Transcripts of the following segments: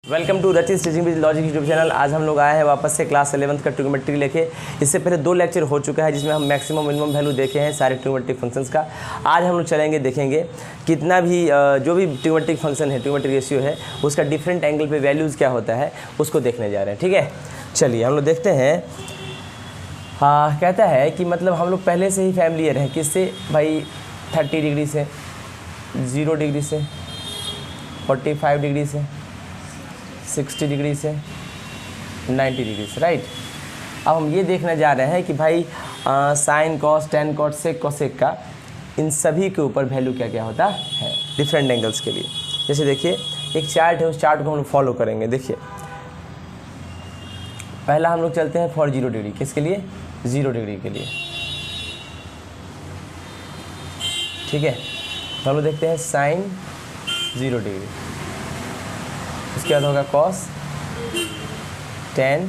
Welcome to रचिस teaching with logic YouTube channel. आज हम लोग आए हैं वापस से क्लास 11th का ट्रिग्नोमेट्री लेके। इससे पहले 2 लेक्चर हो चुका है जिसमें हम मैक्सिमम मिनिमम वैल्यू देखे हैं सारे ट्रिग्नोमेट्रिक फंक्शंस का। आज हम लोग चलेंगे, देखेंगे कितना भी जो भी ट्रिग्नोमेट्रिक फंक्शन है, ट्रिग्नोमेट्रिक रेशियो है, उसका डिफरेंट एंगल पे वैल्यूज़ क्या होता है उसको देखने जा रहे हैं। ठीक है, चलिए हम लोग देखते हैं। कहता है कि मतलब हम लोग पहले से ही फैमिलियर हैं किससे भाई, 30 डिग्री से, 0 डिग्री से, 45 डिग्री से, 60 डिग्री से, 90 डिग्री से, राइट। अब हम ये देखने जा रहे हैं कि भाई साइन, कॉस, टेन, कॉट, सेक, कोसेक का इन सभी के ऊपर वैल्यू क्या क्या होता है डिफरेंट एंगल्स के लिए। जैसे देखिए एक चार्ट है, उस चार्ट को हम फॉलो करेंगे। देखिए पहला हम लोग चलते हैं फॉर 0 डिग्री, किसके लिए? 0 डिग्री के लिए। ठीक है, तो हम लोग देखते हैं साइन 0 डिग्री, उसके बाद होगा कॉस, टेन,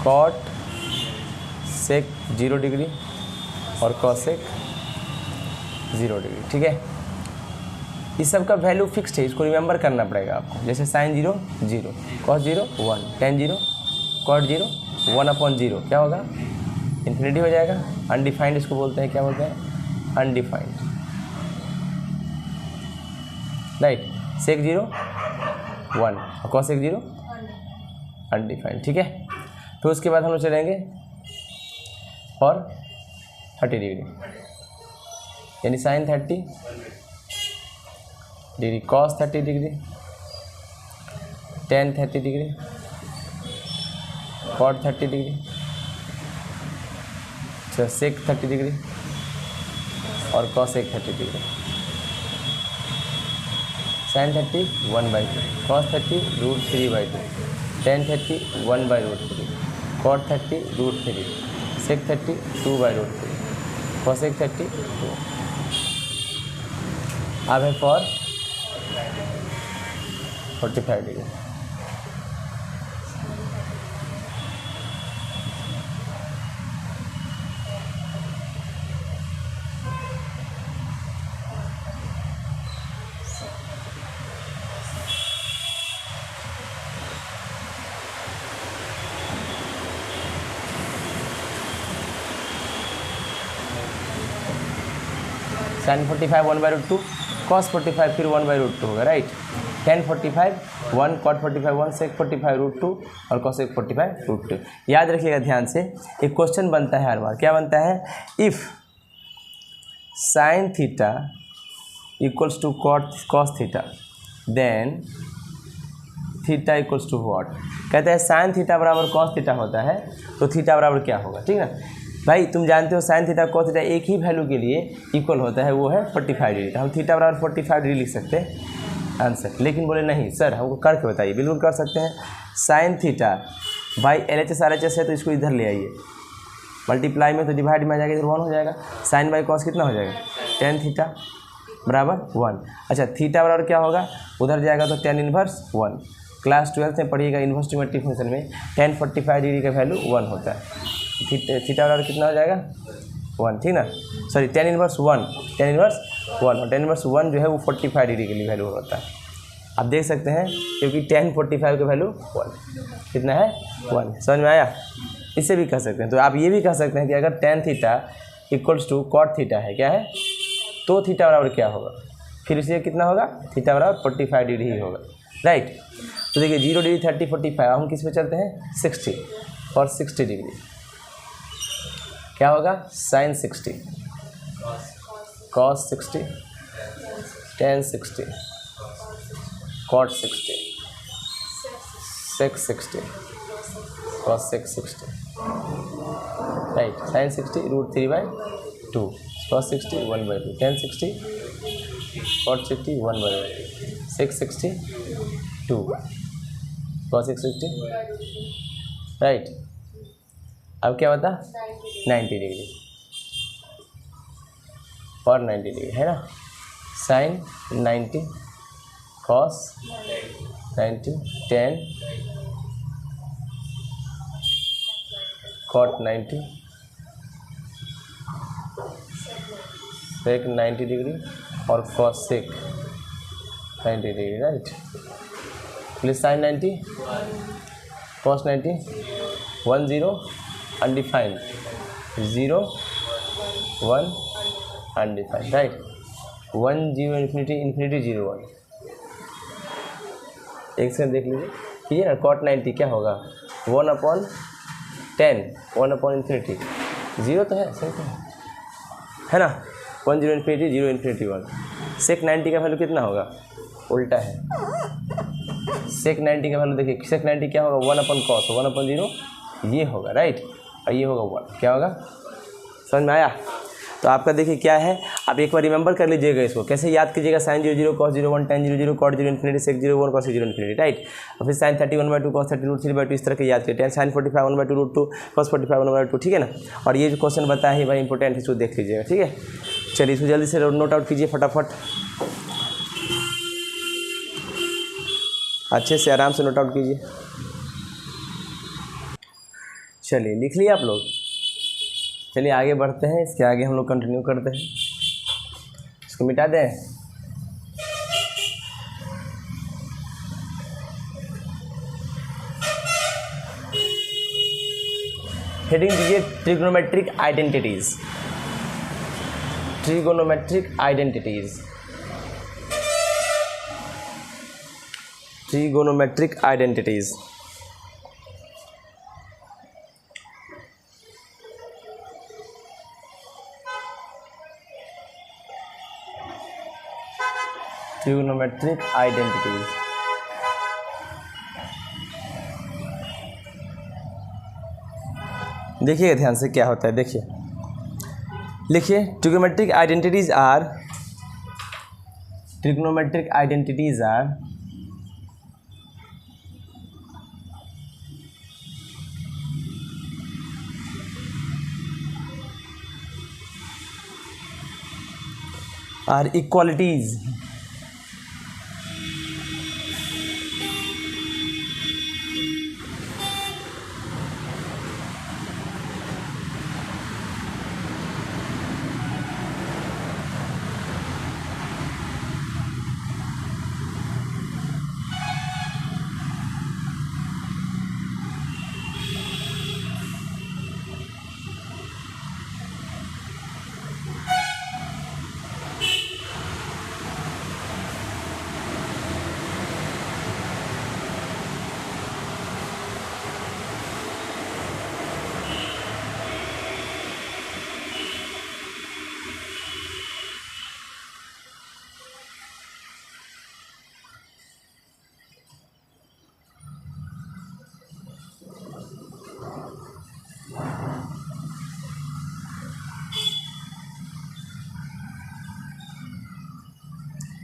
कॉट, सेक 0 डिग्री और कॉसेक 0 डिग्री। ठीक है, इस सब का वैल्यू फिक्स्ड है, इसको रिमेंबर करना पड़ेगा आपको। जैसे साइन 0 0, कॉस 0 1, टेन 0, कॉट 0 1/0, क्या होगा? इन्फिनिटी हो जाएगा। अनडिफाइंड इसको बोलते हैं, क्या बोलते हैं? Undefined, right. सेक 0 1 और कॉसेक 0 अनडिफाइंड। ठीक है, तो उसके बाद हम लोग चलेंगे और 30 डिग्री, यानी sine 30 degree, cos 30 degree, tan 30 degree, cot 30 degree, अच्छा सेक 30 डिग्री और cosec 30 degree. Sine 30 1/2, cos 30 √3/2, tan 30 1/√3, cot 30 √3, sec 30 2/√3, cosec 30 2। अब है फॉर 45 डिग्री। साइन 45 1/√2, कॉस 45 फिर 1/√2 होगा, राइट। टेन 45 1, कॉट 45 1, सेक 45 √2 और कॉसेक 45 √2। याद रखिएगा ध्यान से, एक क्वेश्चन बनता है हर बार। क्या बनता है? If sine theta equals to cos theta then theta equals to what. कहते हैं साइन थीटा बराबर कॉस थीटा होता है तो थीटा बराबर क्या होगा? ठीक ना भाई, तुम जानते हो साइन थीटा कॉस थीटा एक ही वैल्यू के लिए इक्वल होता है, वो है 45 डिग्री। तो हम थीटा बराबर 45 डिग्री लिख सकते हैं आंसर। लेकिन बोले नहीं सर, हमको करके बताइए। बिल्कुल कर सकते हैं। Sine theta by LHS RHS है तो इसको इधर ले आइए, मल्टीप्लाई में तो डिवाइड में आ जाएगा, इधर 1 हो जाएगा। साइन बाई कॉस कितना हो जाएगा? टेन थीटा बराबर 1। अच्छा थीटा बराबर क्या होगा? उधर जाएगा तो टेन इनवर्स 1। क्लास 12th में पढ़िएगा इन्वर्स ट्रिग्नोमेट्रिक फंक्शन में टेन 45 डिग्री का वैल्यू 1 होता है। थीटा बराबर कितना हो जाएगा? 1, ठीक ना। सॉरी, टेन इनवर्स 1 और टेन इनवर्स 1 जो है वो 45 डिग्री के लिए वैल्यू होता है। आप देख सकते हैं क्योंकि टेन 45 का वैल्यू 1 कितना है? 1। समझ में आया? इससे भी कह सकते हैं। तो आप ये भी कह सकते हैं कि अगर tan theta equals to cot theta है, क्या है, तो थीटा बराबर क्या होगा? फिर इसलिए कितना होगा? थीटा बराबर 45 डिग्री ही होगा, राइट। तो देखिए 0 डिग्री 30 45, हम किस पे चलते हैं? 60 और 60 डिग्री क्या होगा? Sine 60, cos 60, tan 60, cot 60, sec 60, cosec 60, right. Sine 60 √3/2, cos 60 1/2, tan 60, cot 60 1/2, sec 60 2, cosec 60, right. अब क्या होता? 90 डिग्री और 90 डिग्री है ना। Sine 90, cos 90, tan, cot 90, sec 90 degree और cosec 90 degree, right. Please sine 90, cos 90, 1 0 undefined, 0 1 undefined, right. 1 0 infinity, infinity 0 1। एक second देख लीजिए, ठीक है ना। cot 90 क्या होगा, 1/10, 1/इन्फिनिटी, 0 तो है, सही तो है ना। 1 0 इन्फिनिटी, 0 इन्फिनिटी 1। sec 90 का वैल्यू कितना होगा, उल्टा है। sec 90 का वैल्यू देखिए, sec 90 क्या होगा, 1/cos, 1/0 ये होगा, राइट। और ये होगा 1, क्या होगा, समझ में आया। तो आपका देखिए क्या है, आप एक बार रिमेंबर कर लीजिएगा इसको, कैसे याद कीजिएगा, sin 0 0 cos 0 1 tan 0 0 cot 0 infinity sec 0 1 cos 0 infinity, right. और फिर sin 30 1/2 cos 30 √3/2 इस तरह के याद कीजिए, sin 45 1/2 √2 cos 45 1/2, ठीक है ना। और ये जो क्वेश्चन बताया है भाई इंपॉर्टेंट है, इसको देख लीजिएगा, ठीक है। चलिए इसको जल्दी से नोट आउट कीजिए फटाफट, अच्छे से आराम से नोट आउट कीजिए। चलिए लिख लिया आप लोग, चलिए आगे बढ़ते हैं, इसके आगे हम लोग कंटिन्यू करते हैं। इसको मिटा दें, हेडिंग दीजिए trigonometric identities, trigonometric identities, trigonometric identities. Trigonometric identities, देखिए ध्यान से क्या होता है, देखिए लिखिए, trigonometric identities are, trigonometric identities are equalities,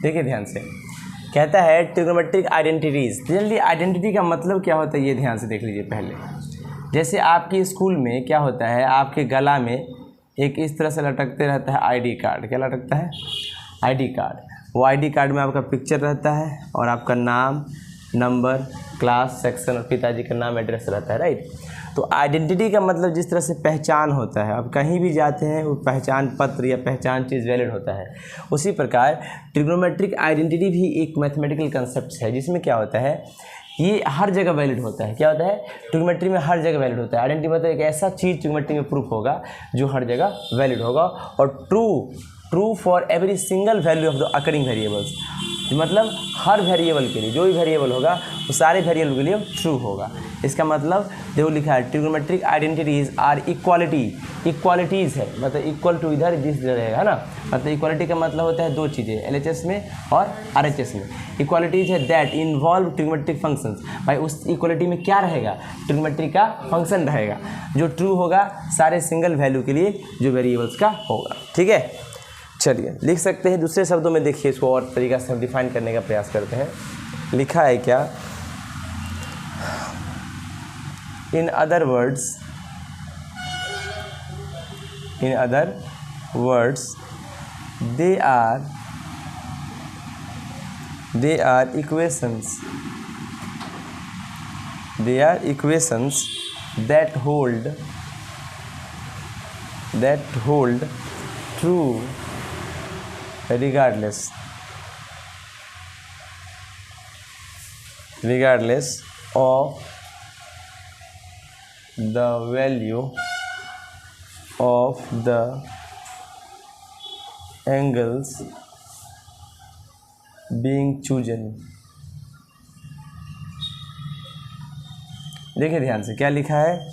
देखिए ध्यान से, कहता है ट्रिगोनोमेट्रिक आइडेंटिटीज। जल्दी आइडेंटिटी का मतलब क्या होता है ये ध्यान से देख लीजिए पहले। जैसे आपके स्कूल में क्या होता है, आपके गला में एक इस तरह से लटकते रहता है आईडी कार्ड, क्या लटकता है, आईडी कार्ड। वो आईडी कार्ड में आपका पिक्चर रहता है और आपका नाम, नंबर, क्लास, सेक्शन और पिताजी का नाम, एड्रेस रहता है, राइट। तो आइडेंटिटी का मतलब जिस तरह से पहचान होता है, आप कहीं भी जाते हैं वो पहचान पत्र या पहचान चीज़ वैलिड होता है, उसी प्रकार ट्रिग्नोमेट्रिक आइडेंटिटी भी एक मैथमेटिकल कंसेप्ट है, जिसमें क्या होता है, ये हर जगह वैलिड होता है। क्या होता है, ट्रिग्नोमेट्री में हर जगह वैलिड होता है। आइडेंटिटी मतलब एक ऐसा चीज़ ट्रिग्नोमेट्री में प्रूफ होगा जो हर जगह वैलिड होगा और true for every single value of the occurring variables, मतलब हर वेरिएबल के लिए, जो भी वेरिएबल होगा वो सारे वेरिएबल के लिए ट्रू होगा। इसका मतलब देखो लिखा है ट्रिग्नोमेट्रिक आइडेंटिटीज आर इक्वालिटीज़ है, मतलब इक्वल टू इधर जिस रहेगा, है ना। मतलब इक्वालिटी का मतलब होता है दो चीज़ें, एलएचएस में और आरएचएस में। इक्वालिटीज है दैट इन्वॉल्व ट्रिग्नोमेट्रिक फंक्शंस, भाई उस इक्वालिटी में क्या रहेगा, ट्रिग्नोमेट्री का फंक्शन रहेगा जो ट्रू होगा सारे सिंगल वैल्यू के लिए जो वेरिएबल्स का होगा, ठीक है। चलिए लिख सकते हैं दूसरे शब्दों में, देखिए इसको और तरीका से हम डिफाइन करने का प्रयास करते हैं। लिखा है क्या, in other words they are equations that hold true regardless regardless of the value of the angles being chosen। देखिए ध्यान से क्या लिखा है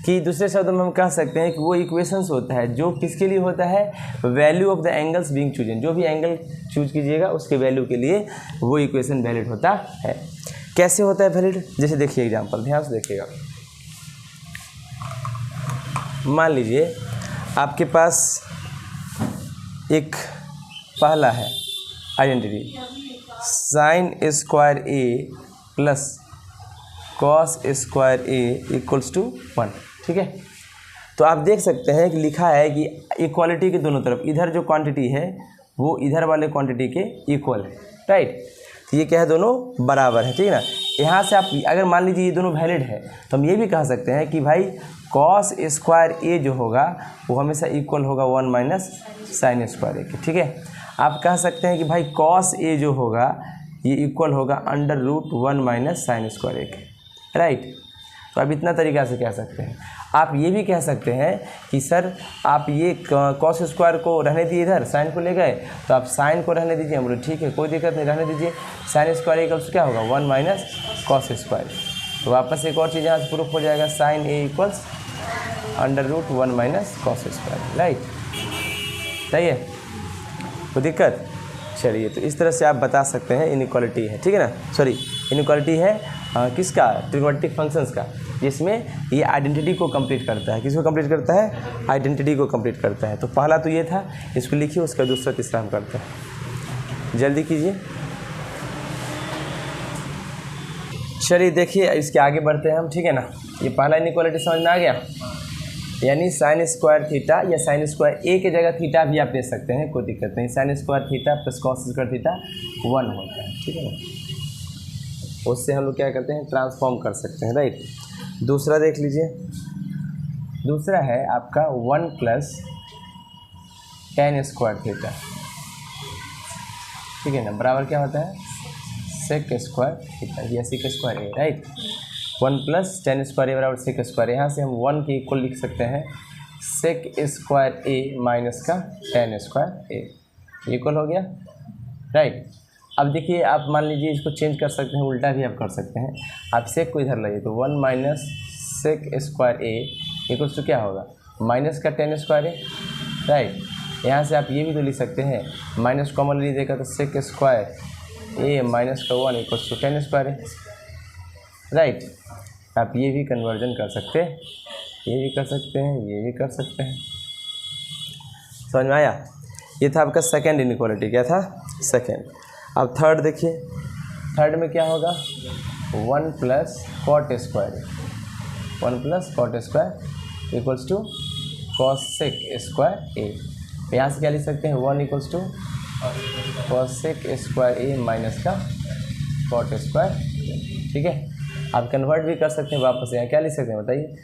कि दूसरे शब्द में हम कह सकते हैं कि वो इक्वेशंस होता है जो किसके लिए होता है, value of the angles being chosen, जो भी एंगल चूज कीजिएगा उसके वैल्यू के लिए वो इक्वेशन वैलिड होता है। कैसे होता है वैलिड, जैसे देखिए एग्जांपल, ध्यान से देखिएगा। मान लीजिए आपके पास एक पहला है identity sine square A plus cos square A equals to 1, ठीक है। तो आप देख सकते हैं कि लिखा है कि इक्वालिटी के दोनों तरफ, इधर जो क्वांटिटी है वो इधर वाले क्वांटिटी के इक्वल है, राइट। तो ये क्या है, दोनों बराबर है, ठीक है ना। यहाँ से आप अगर मान लीजिए ये दोनों वैलिड है तो हम ये भी कह सकते हैं कि भाई कॉस स्क्वायर ए जो होगा वो हमेशा इक्वल होगा 1 माइनस साइन स्क्वायर ए के, ठीक है। आप कह सकते हैं कि भाई कॉस ए जो होगा ये इक्वल होगा under root 1 minus sine square A के, राइट। तो आप इतना तरीक़ा से कह सकते हैं। आप ये भी कह सकते हैं कि सर आप ये कॉस स्क्वायर को रहने दिए, इधर साइन को ले गए तो आप साइन को रहने दीजिए, हम बोले ठीक है कोई दिक्कत नहीं, रहने दीजिए। साइन स्क्वायर इक्वल्स क्या होगा 1 माइनस कॉस स्क्वायर। तो वापस एक और चीज़ यहाँ से प्रूफ हो जाएगा, sine A equals under root 1 minus cos square, right. सही है, कोई दिक्कत। चलिए तो इस तरह से आप बता सकते हैं इनइक्वालिटी है, ठीक है ना। सॉरी इनइक्वालिटी है किसका, ट्रिग्नोमेट्रिक फंक्शंस का, जिसमें ये आइडेंटिटी को कंप्लीट करता है। किसको कंप्लीट करता है, आइडेंटिटी को कंप्लीट करता है। तो पहला तो ये था, इसको लिखिए, उसका दूसरा तीसरा हम करते हैं, जल्दी कीजिए। चलिए देखिए इसके आगे बढ़ते हैं हम, ठीक है ना। ये पहला इनइक्वालिटी समझ में आ गया, यानी साइन स्क्वायर थीटा या साइन स्क्वायर ए की जगह थीटा भी आप ले सकते हैं, कोई दिक्कत नहीं। Sine square theta plus cos square theta 1 होता है, ठीक है ना। उससे हम लोग क्या करते हैं, ट्रांसफॉर्म कर सकते हैं, राइट। दूसरा देख लीजिए, दूसरा है आपका 1 प्लस टेन स्क्वायर थीटा, ठीक है ना, बराबर क्या होता है सेक स्क्वायर थीटा या सेक square A, right. 1 plus ten square ए बराबर सेक स्क्वायर। यहाँ से हम 1 के इक्वल लिख सकते हैं सेक स्क्वायर ए माइनस का टेन स्क्वायर ए, इक्वल हो गया, राइट। अब देखिए आप मान लीजिए इसको चेंज कर सकते हैं, उल्टा भी आप कर सकते हैं। आप सेक को इधर लाइए तो 1 minus sec square A equals to क्या होगा, माइनस का टेन स्क्वायर ए, राइट। यहाँ से आप ये भी तो लिख सकते हैं, माइनस कॉमन लीजिएगा तो सेक स्क्वायर ए माइनस का 1 equals to tan square A, right. आप ये भी कन्वर्जन कर सकते हैं, ये भी कर सकते हैं, ये भी कर सकते हैं। समझ में आया। ये था आपका सेकेंड इनइक्वालिटी, क्या था, सेकेंड। अब थर्ड देखिए, थर्ड में क्या होगा 1 plus cot square, 1 plus cot square equals to cosec square A. यहाँ से क्या लिख सकते हैं 1 equals to cosec square A minus का कॉट स्क्वायर, ठीक है। आप कन्वर्ट भी कर सकते हैं वापस, यहाँ क्या लिख सकते हैं बताइए,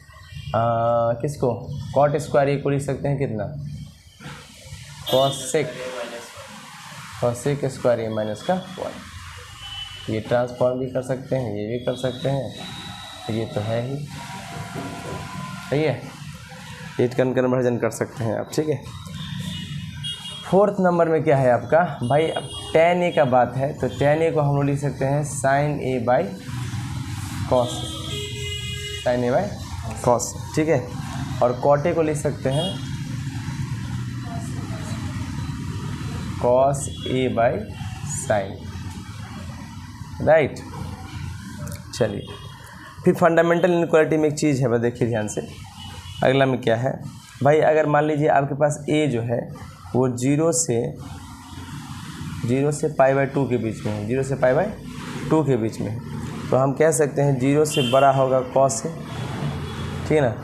किसको, कॉट स्क्वायर ए को लिख सकते हैं कितना, cos sec square A minus का 1। ये ट्रांसफॉर्म भी कर सकते हैं, ये भी कर सकते हैं, ये तो है ही, सही है। ये कन्वर्जन कर सकते हैं आप, ठीक है। फोर्थ नंबर में क्या है आपका भाई, अब टेन ए का बात है तो टेन ए को हम लोग लिख सकते हैं sine A by cos, sine A by cos, ठीक है। और कॉट ए को लिख सकते हैं cos A by sine, right. चलिए फिर फंडामेंटल इनइक्वालिटी में एक चीज़ है, बस देखिए ध्यान से। अगला में क्या है भाई, अगर मान लीजिए आपके पास ए जो है वो 0 से पाई बाई 2 के बीच में है, 0 से पाई बाई 2 के बीच में है, तो हम कह सकते हैं 0 से बड़ा होगा कॉस से, ठीक है ना,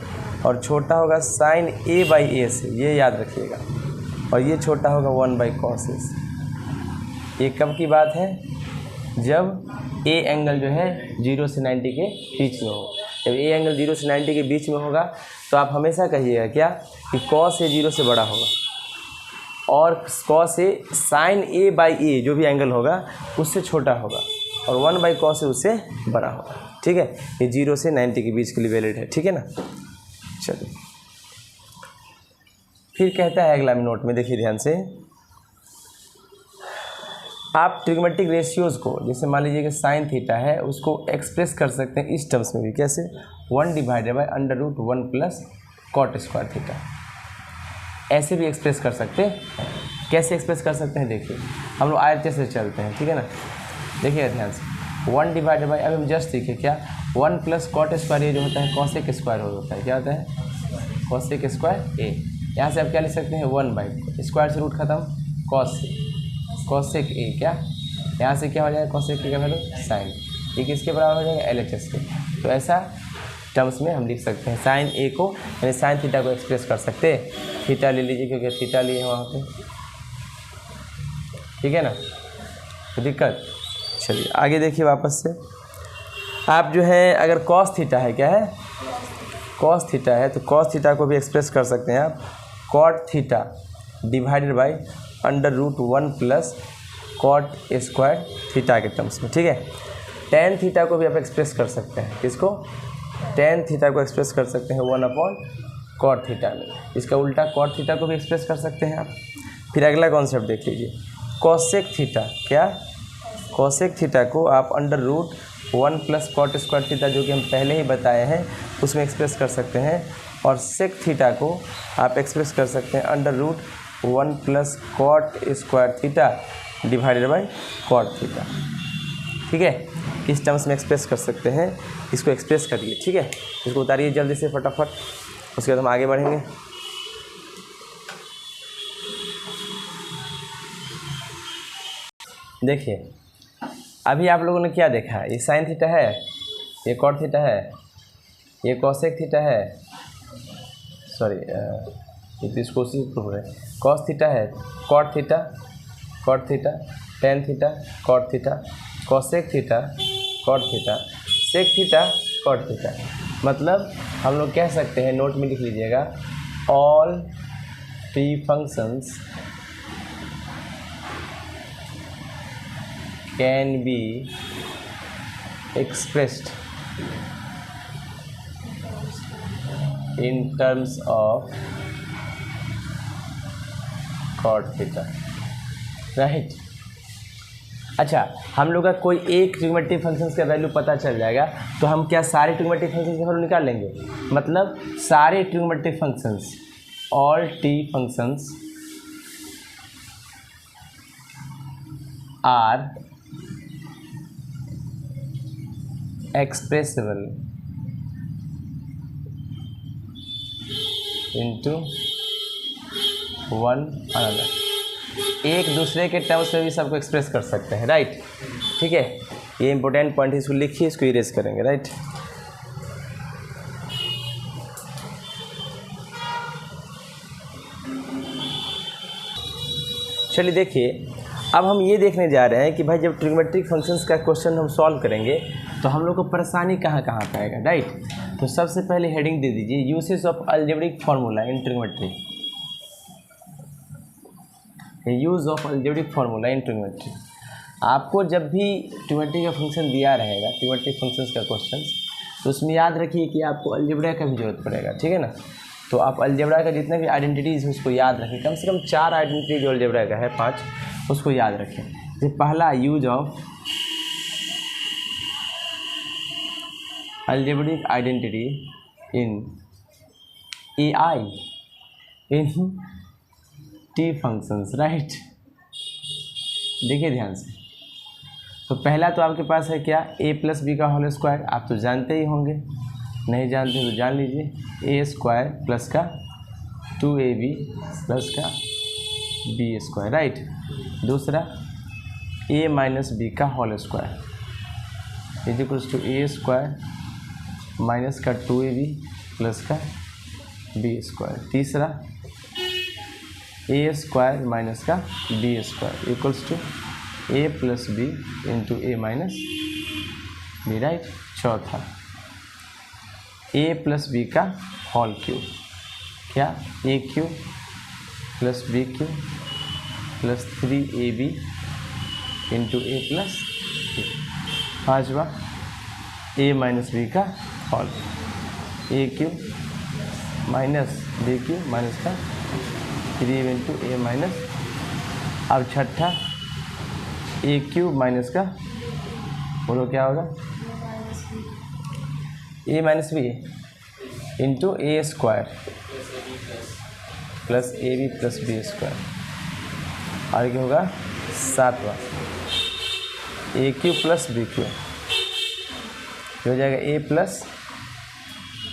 और छोटा होगा साइन ए बाई ए से, ये याद रखिएगा, और ये छोटा होगा 1 बाई कॉस ए से। ये कब की बात है, जब ए एंगल जो है 0 से 90 के बीच में हो। जब ए एंगल 0 से 90 के बीच में होगा तो आप हमेशा कहिएगा क्या कि कॉस ए 0 से बड़ा होगा, और cos A sine A by A जो भी एंगल होगा उससे छोटा होगा, और 1/cos उससे बड़ा होगा, ठीक है। ये 0 से 90 के बीच के लिए वैलिड है, ठीक है ना। चलिए फिर कहता है अगला नोट में, देखिए ध्यान से, आप ट्रिग्मेट्रिक रेशियोज को, जैसे मान लीजिए कि साइन थीटा है, उसको एक्सप्रेस कर सकते हैं इस टर्म्स में भी, कैसे, 1/√1 प्लस कॉट स्क्वायर थीटा, ऐसे भी एक्सप्रेस कर सकते हैं। कैसे एक्सप्रेस कर सकते हैं, देखिए हम लोग आयत से चलते हैं, ठीक है ना। देखिएगा ध्यान से, 1/, अभी हम जस्ट सीखे क्या, 1 प्लस कॉट स्क्वायर ए जो होता है कॉसेक स्क्वायर होता है, क्या होता है, कॉसेक स्क्वायर ए। यहाँ से आप क्या लिख सकते हैं, 1/, स्क्वायर से रूट खत्म, कॉसेक ए, क्या यहाँ से क्या हो जाएगा, कॉसेक ए का वैल्यू साइन, ये किसके बराबर हो जाएगा, LHS के। तो ऐसा टर्म्स में हम लिख सकते हैं साइन ए को, यानी साइन थीटा को एक्सप्रेस कर सकते हैं। थीटा ले लीजिए क्योंकि थीटा लिए हैं वहाँ पे, ठीक है ना, तो दिक्कत। चलिए आगे देखिए वापस से, आप जो है अगर कॉस थीटा है, क्या है, कॉस थीटा है, तो कॉस थीटा को भी एक्सप्रेस कर सकते हैं आप cot theta /√1 plus cot square theta के टर्म्स में, ठीक है। टेन थीटा को भी आप एक्सप्रेस कर सकते हैं, किसको, टेन थीटा को एक्सप्रेस कर सकते हैं 1/cot थीटा में। इसका उल्टा कॉट थीटा को भी एक्सप्रेस कर सकते हैं आप। फिर अगला कॉन्सेप्ट देख लीजिए, कॉसेक थीटा, क्या, कॉसेक थीटा को आप √1 प्लस कॉट स्क्वायर थीटा, जो कि हम पहले ही बताए हैं, उसमें एक्सप्रेस कर सकते हैं। और सेक थीटा को आप एक्सप्रेस कर सकते हैं √1 plus cot square theta /cot theta, ठीक है। इस टर्म्स में एक्सप्रेस कर सकते हैं, इसको एक्सप्रेस करिए, ठीक है। इसको उतारिए जल्दी से फटाफट, उसके बाद हम आगे बढ़ेंगे। देखिए अभी आप लोगों ने क्या देखा है, ये साइन थीटा है, ये कॉट थीटा है, ये कॉसेक थीटा है, सॉरी ये तो इसको उसी प्रूफ है, कॉस थीटा है, cot theta, tan theta, cot theta, cosec theta, cot theta, sec theta, cot theta. मतलब हम लोग कह सकते हैं, नोट में लिख लीजिएगा, all t functions can be expressed in terms of cot theta, right. अच्छा, हम लोग का कोई एक ट्रिग्मेट्रिक फंक्शंस का वैल्यू पता चल जाएगा, तो हम क्या सारे ट्रिग्मेट्रिक फंक्शंस का वैल्यू निकाल लेंगे। मतलब सारे trigonometric functions, all t functions are expressible into one another, एक दूसरे के टर्म्स में भी सबको एक्सप्रेस कर सकते हैं, राइट, ठीक है। ये इंपॉर्टेंट पॉइंट है, इसको लिखिए, इसको इरेज करेंगे, राइट। चलिए देखिए, अब हम ये देखने जा रहे हैं कि भाई जब ट्रिग्मेट्रिक फंक्शंस का क्वेश्चन हम सॉल्व करेंगे तो हम लोग को परेशानी कहाँ कहाँ पे आएगा, राइट। तो सबसे पहले हेडिंग दे दीजिए, usage of algebraic formula in trigonometry, use of algebraic formula in trigonometry. आपको जब भी ट्रिग्मेट्री का फंक्शन दिया रहेगा, ट्रिग्मेट्रिक फंक्शंस का क्वेश्चन, तो उसमें याद रखिए कि आपको अलजेब्रा का भी जरूरत पड़ेगा, ठीक है ना। तो आप अलजेब्रा का जितने भी आइडेंटिटीज़ है उसको याद रखें, कम से कम 4 आइडेंटिटी जो अलजेब्रा का है, 5, उसको याद रखें। ये पहला, use of algebraic identity in AI in T functions, right. देखिए ध्यान से, तो पहला तो आपके पास है क्या, a+b का होल स्क्वायर, आप तो जानते ही होंगे, नहीं जानते तो जान लीजिए, a² प्लस का 2ab प्लस का b², राइट। दूसरा a-b का whole square is equals to a² minus का 2ab प्लस का b²। तीसरा a² माइनस का b² equals to a+b into a-b, right. चौथा a+b का होल क्यूब, क्या, a³ plus b³ plus 3ab into a+b। पाँचवा ए माइनस बी का whole, A cube minus B cube minus का 3 into ए minus, अब छठा ए cube minus का, बोलो क्या होगा, A minus B into A square plus A B plus B square, और क्या होगा सातवां A cube plus B cube, हो जाएगा A plus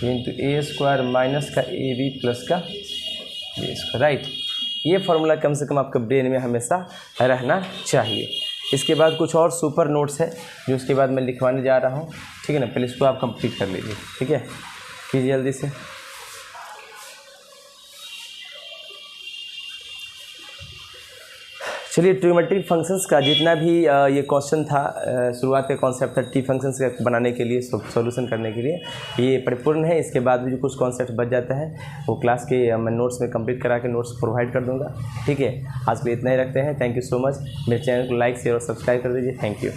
into A square minus का ए बी प्लस का बी स्क्वायर, राइट। ये फॉर्मूला कम से कम आपके ब्रेन में हमेशा रहना चाहिए। इसके बाद कुछ और सुपर नोट्स है जो उसके बाद मैं लिखवाने जा रहा हूँ, ठीक है ना। पहले इसको आप कंप्लीट कर लीजिए, ठीक है, कीजिए जल्दी से। चलिए ट्रिग्नोमेट्रिक फंक्शंस का जितना भी ये क्वेश्चन था, शुरुआत का कॉन्सेप्ट था टी फंक्शंस का बनाने के लिए, सॉल्यूशन करने के लिए, ये परिपूर्ण है। इसके बाद भी जो कुछ कॉन्सेप्ट बच जाता है वो क्लास के मैं नोट्स में कंप्लीट करा के नोट्स प्रोवाइड कर दूंगा, ठीक है। आज के लिए इतना ही रखते हैं। Thank you so much. मेरे चैनल को लाइक शेयर और सब्सक्राइब कर दीजिए। Thank you.